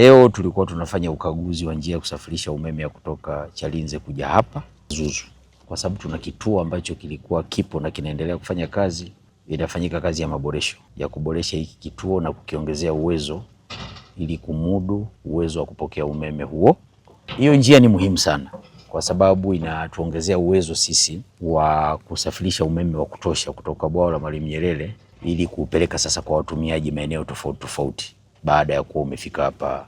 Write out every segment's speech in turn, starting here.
Leo tulikuwa tunafanya ukaguzi wa njia ya kusafirisha umeme ya kutoka Chalinze kuja hapa Zuzu, kwa sababu tuna kituo ambacho kilikuwa kipo na kinaendelea kufanya kazi. Inafanyika kazi ya maboresho ya kuboresha hiki kituo na kukiongezea uwezo ili kumudu uwezo wa kupokea umeme huo. Hiyo njia ni muhimu sana kwa sababu inatuongezea uwezo sisi wa kusafirisha umeme wa kutosha kutoka bwawa la Mwalimu Nyerere ili kupeleka sasa kwa watumiaji maeneo tofauti tofauti baada ya kuwa umefika hapa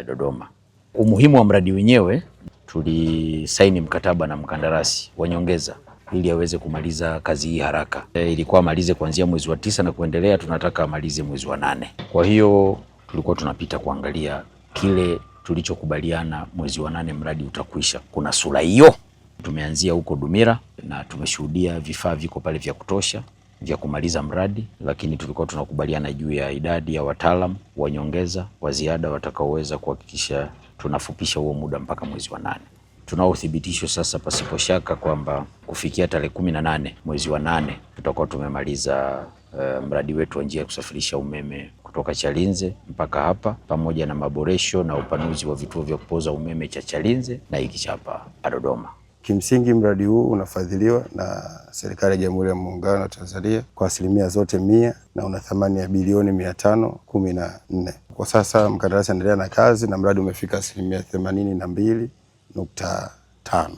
Dodoma. Umuhimu wa mradi wenyewe, tulisaini mkataba na mkandarasi wa nyongeza ili aweze kumaliza kazi hii haraka. Ilikuwa amalize kuanzia mwezi wa 9 na kuendelea, tunataka amalize mwezi wa 8. Kwa hiyo tulikuwa tunapita kuangalia kile tulichokubaliana mwezi wa 8 mradi utakwisha. Kuna sura hiyo. Tumeanzia huko Dumila na tumeshuhudia vifaa viko pale vya kutosha vya kumaliza mradi, lakini tulikuwa tunakubaliana juu ya idadi ya wataalamu wa nyongeza wa ziada watakaoweza kuhakikisha tunafupisha huo muda mpaka mwezi wa 8. Tunao uthibitisho sasa pasipo shaka kwamba kufikia tarehe 18 mwezi wa 8 tutakuwa tumemaliza mradi wetu wa njia ya kusafirisha umeme kutoka Chalinze mpaka hapa, pamoja na maboresho na upanuzi wa vituo vya kupoza umeme cha Chalinze na hiki cha hapa Dodoma. Kimsingi mradi huu unafadhiliwa na serikali ya Jamhuri ya Muungano wa Tanzania kwa asilimia zote 100 na una thamani ya bilioni 514. Kwa sasa mkandarasi anaendelea na kazi na mradi umefika asilimia 82.5.